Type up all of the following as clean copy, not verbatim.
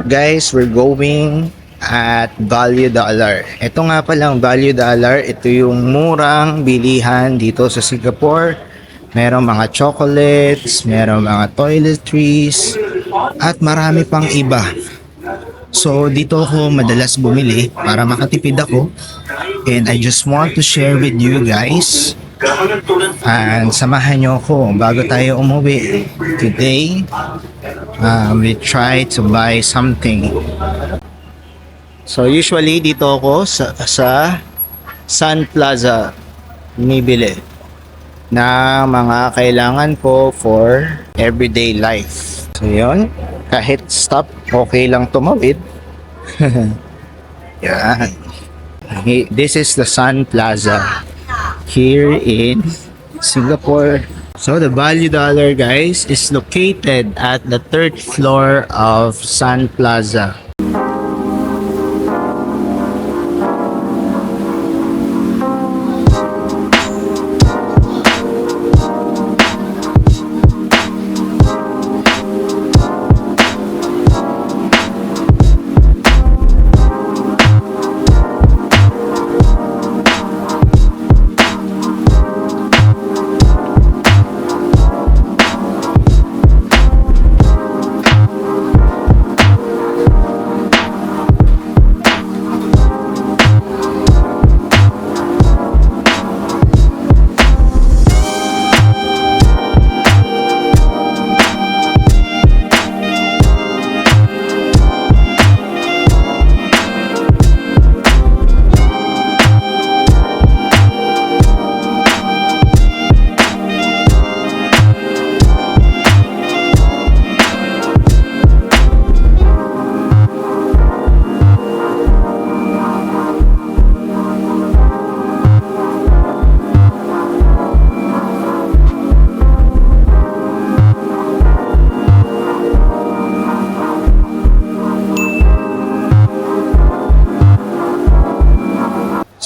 Guys, we're going at Value Dollar. Ito nga palang Value Dollar. Ito yung murang bilihan dito sa Singapore. Merong mga chocolates, merong mga toiletries, at marami pang iba. So, dito ako madalas bumili para makatipid ako. And I just want to share with you guys. And samahan nyo ako bago tayo umuwi today. We try to buy something. So usually dito ako sa Sun Plaza bumibili na mga kailangan ko for everyday life. So yun, kahit stop, okay lang tumawid. Yan. This is the Sun Plaza here in Singapore. So the Value Dollar, guys, is located at the 3rd floor of Sun Plaza.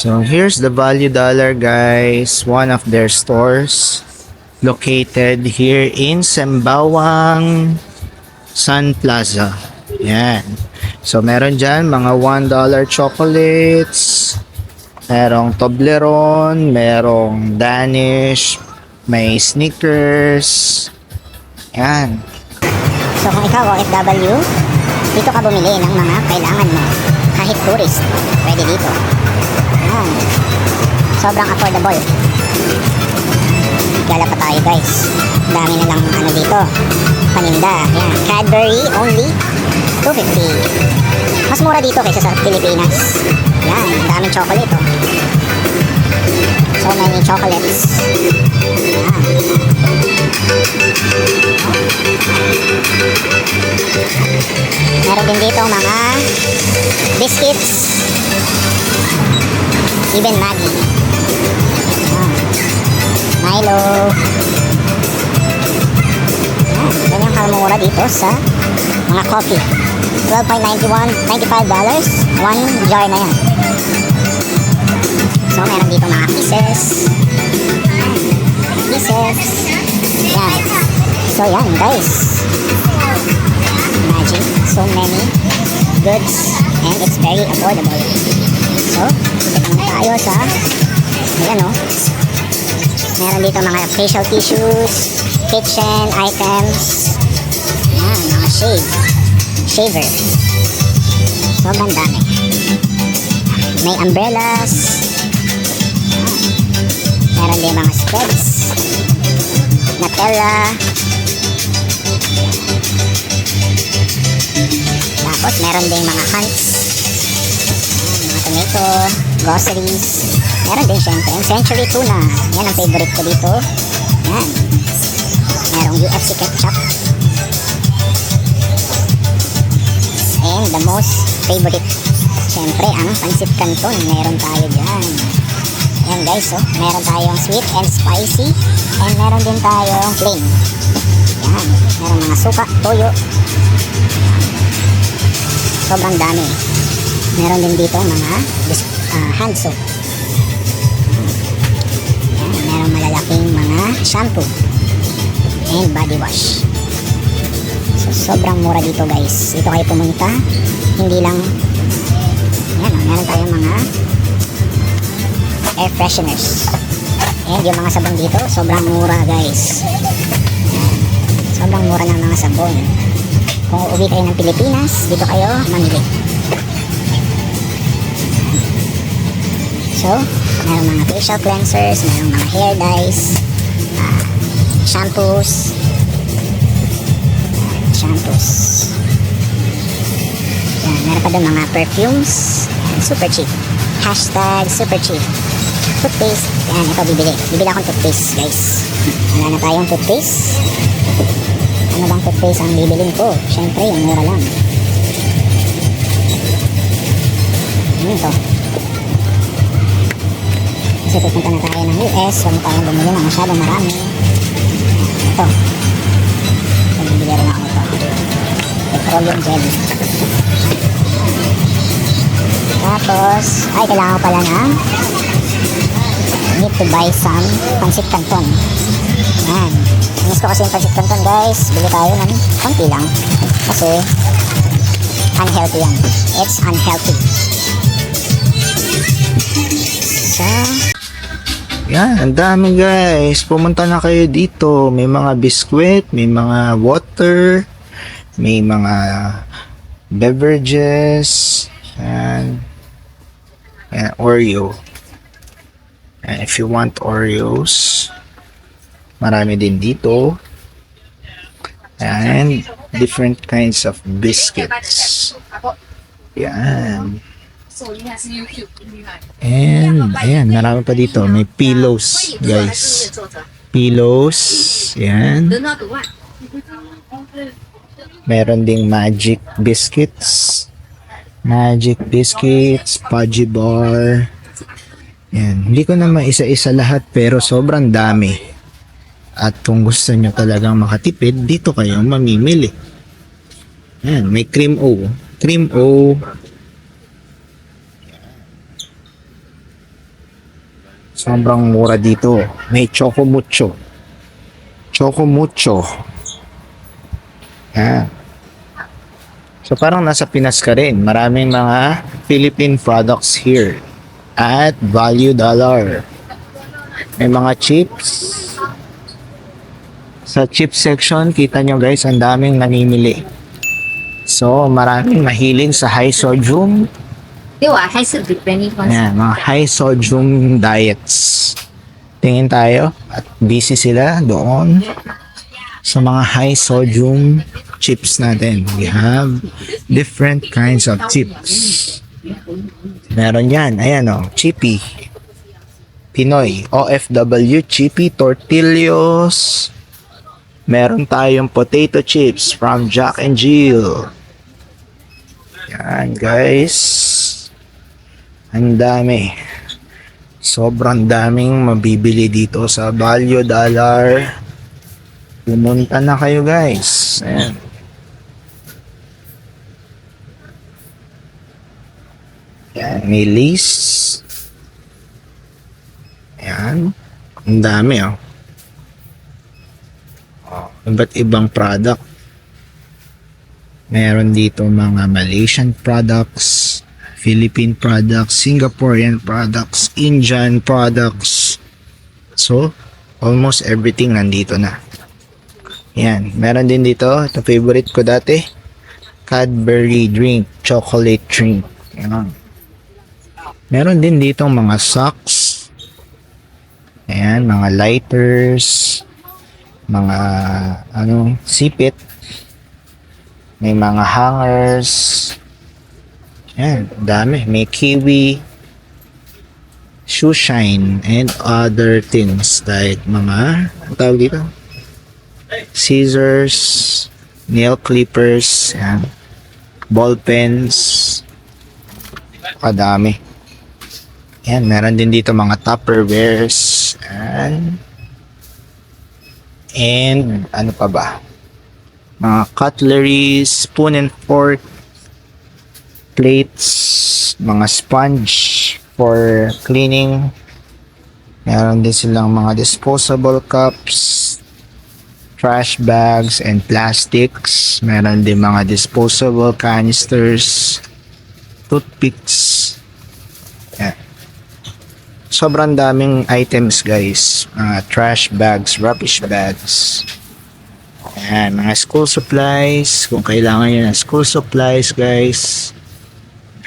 So here's the Value Dollar, guys, one of their stores located here in Sembawang Sun Plaza. Yan. So meron dyan mga $1 chocolates, merong Toblerone, merong Danish, may Snickers. Yan. So kung ikaw OFW, dito ka bumili ng mga kailangan mo. Kahit tourist, pwede dito. Ayan. Sobrang affordable. Gala pa tayo, guys. Dami na lang ano dito. Paninda. Ayan. Cadbury only $2.50. Mas mura dito kaysa sa Pilipinas. Ayan. Daming chocolate, oh. So many chocolates. Ayan. Meron din dito mga biscuits, even Maggi, Milo. Ganyan kamura dito sa mga coffee. $12.95, one jar na yan. So meron dito mga pieces. Yan. So yan, guys, imagine, so many goods and it's very affordable. So dito naman tayo sa ayan, oh. Meron dito mga facial tissues, kitchen items. Yan, mga shaver. Sobrang dami. May umbrellas. Meron din mga spreads, Nutella. Tapos meron din mga hunts, mga tomato, groceries. Meron din syempre yung Century Tuna. Yan ang favorite ko dito. Yan. Merong UFC ketchup. And the most favorite, syempre ang pancit canton. Meron tayo dyan. Yan, guys, oh. Meron tayong sweet and spicy. And meron din tayong plain. Yan. Meron mga suka, toyo. Sobrang dami. Meron din dito mga hand soap. Yan. Meron malalaking mga shampoo and body wash. So, sobrang mura dito guys. Dito kayo pumunta. Hindi lang, ayan o, meron tayong mga air fresheners. And yung mga sabon dito, sobrang mura guys. Ayan. Sobrang mura ng mga sabon. Kung uuwi kayo ng Pilipinas, dito kayo mamili. So, meron mga facial cleansers, meron mga hair dyes, shampoos. Yan, meron pa doon mga perfumes. Yan, super cheap. Hashtag super cheap. Toothpaste. Yan, ito bibili. Bibili akong toothpaste, guys. Wala na tayong toothpaste. Ano bang toothpaste ang bibilin ko? Siyempre, yung mura lang. Ito. Kasi pupunta na tayo ng US. Huwag na tayong bumili ng masyadong marami. Ito. Bibili rin ako ito. Petroleum jelly. Tapos, ay, kailangan ko pala ng need to buy some pancit canton. Yan. Miss ko kasi yung pancit canton, guys. Bili tayo ng konti lang. Kasi, unhealthy yan. It's unhealthy. So, yan, ang dami guys. Pumunta na kayo dito. May mga biskwit, may mga water, may mga beverages, and Oreo. And if you want Oreos, marami din dito. And different kinds of biscuits. Yan. And, ayan, marami pa dito. May pillows, guys. Pillows. Yan. Meron ding magic biscuits. Magic biscuits, Pudgy bar. Yan. Hindi ko na maisa-isa lahat pero sobrang dami. At kung gusto nyo talagang makatipid, dito kayo mamimili. Yan. May cream O. Cream O. Sobrang mura dito. May Choco Mucho. Choco Mucho. Yan. So parang nasa Pinas ka rin. Maraming mga Philippine products here. At Value Dollar. May mga chips. Sa chip section, kita nyo guys, ang daming namimili. So maraming mahiling sa high sodium. 对我还是 depending on Yan, mga high sodium diets. Tingin tayo at busy sila doon sa mga high sodium chips natin. We have different kinds of chips. Meron yan. Ayan o, Chippy. Pinoy. OFW Chippy Tortillos. Meron tayong potato chips from Jack and Jill. Yan guys. Ang dami. Sobrang daming mabibili dito sa Value Dollar. Pumunta na kayo guys. Ayan. Ayan, may lace. Ayan. Ang dami oh. Iba't ibang product. Meron dito mga Malaysian products, Philippine products, Singaporean products, Indian products. So, almost everything nandito na. Yan. Meron din dito. Ito favorite ko dati. Cadbury drink. Chocolate drink. Yan. Meron din dito mga socks. Ayan. Mga lighters. Mga sipit. May mga hangers. Ayan. Dami. May kiwi. Shoe shine. And other things. Like mga, ang tawag dito? Scissors, nail clippers, yan. Ball pens, kadami. Yan, meron din dito mga Tupperwares, and ano pa ba? Mga cutlery, spoon and fork, plates, mga sponge for cleaning. Meron din silang mga disposable cups, trash bags and plastics. Meron din mga disposable canisters, toothpicks. Yan. Sobrang daming items guys. Trash bags, rubbish bags. Ayan, mga school supplies. Kung kailangan nyo ng school supplies guys.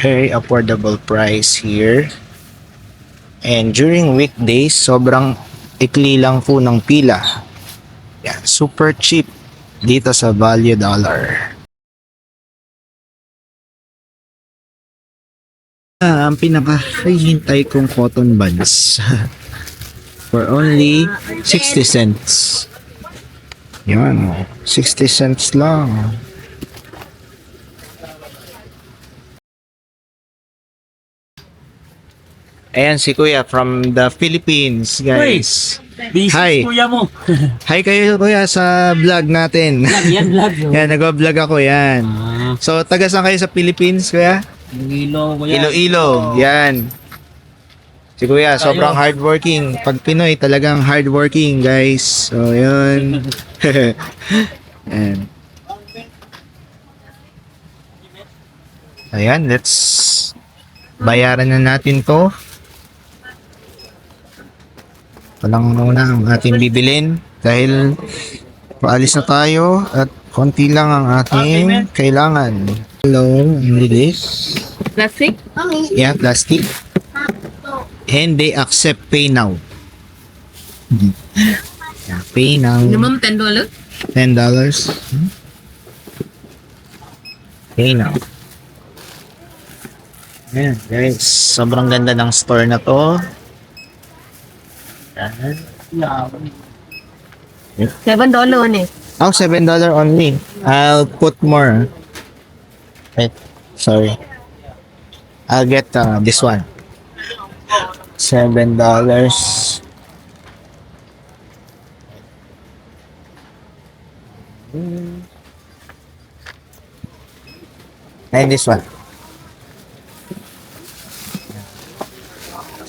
Very affordable price here. And during weekdays, sobrang ikli lang po ng pila. Yan, super cheap dito sa Value Dollar. Ang pinaka-hintay kong cotton buds for only 60 cents. Yan, 60 cents lang. Ayan si Kuya from the Philippines, guys. Busy Hi. kuya mo. Hi kayo Kuya sa vlog natin. Vlog. Yan, nag-vlog ako yan. So, taga saan kayo sa Philippines, Kuya? Iloilo, kuya. Iloilo, yan. Si Kuya, sobrang hardworking. Pag Pinoy, talagang hardworking, guys. So, yun. Ayan. Ayan, let's bayaran na natin to. Walang muna ang ating bibilin dahil paalis na tayo at konti lang ang ating kailangan. Hello, this? Plastic? Yeah, plastic. And they accept pay now. Yeah, pay now. Minimum $10? $10. Pay now. Ayan, guys. Sobrang ganda ng store na to. Ayan. $7 only. Oh, $7 only. I'll put more. Wait, sorry. I'll get this one. $7. And this one.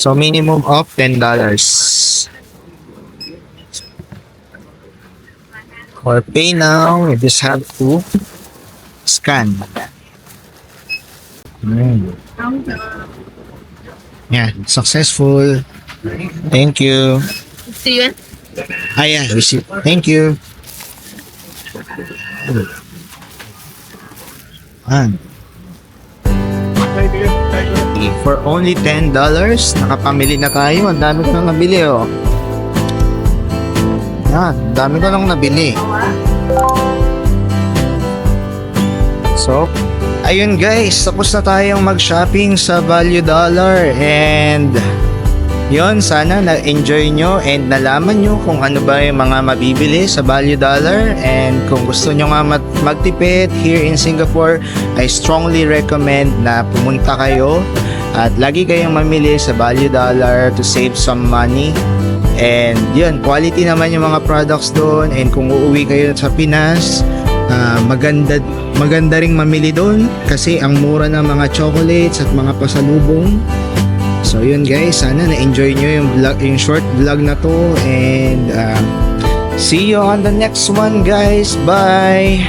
So minimum of $10. For pay now, you just have to scan. Yeah, successful. Thank you. See you. Yeah, receipt. Thank you. Ayan. For only $10, nakapamili na tayo. Ang dami ko nang nabili, oh. Yan, dami ko nang nabili. So, ayun guys, tapos na tayong mag-shopping sa Value Dollar. And, yon sana na-enjoy nyo and nalaman nyo kung ano ba yung mga mabibili sa Value Dollar. And kung gusto nyo nga magtipid here in Singapore, I strongly recommend na pumunta kayo at lagi kayong mamili sa Value Dollar to save some money. And yun, quality naman yung mga products doon. And kung uuwi kayo sa Pinas, maganda ring mamili doon kasi ang mura ng mga chocolates at mga pasalubong. So yun guys, sana na-enjoy nyo yung short vlog na to. And see you on the next one guys. Bye!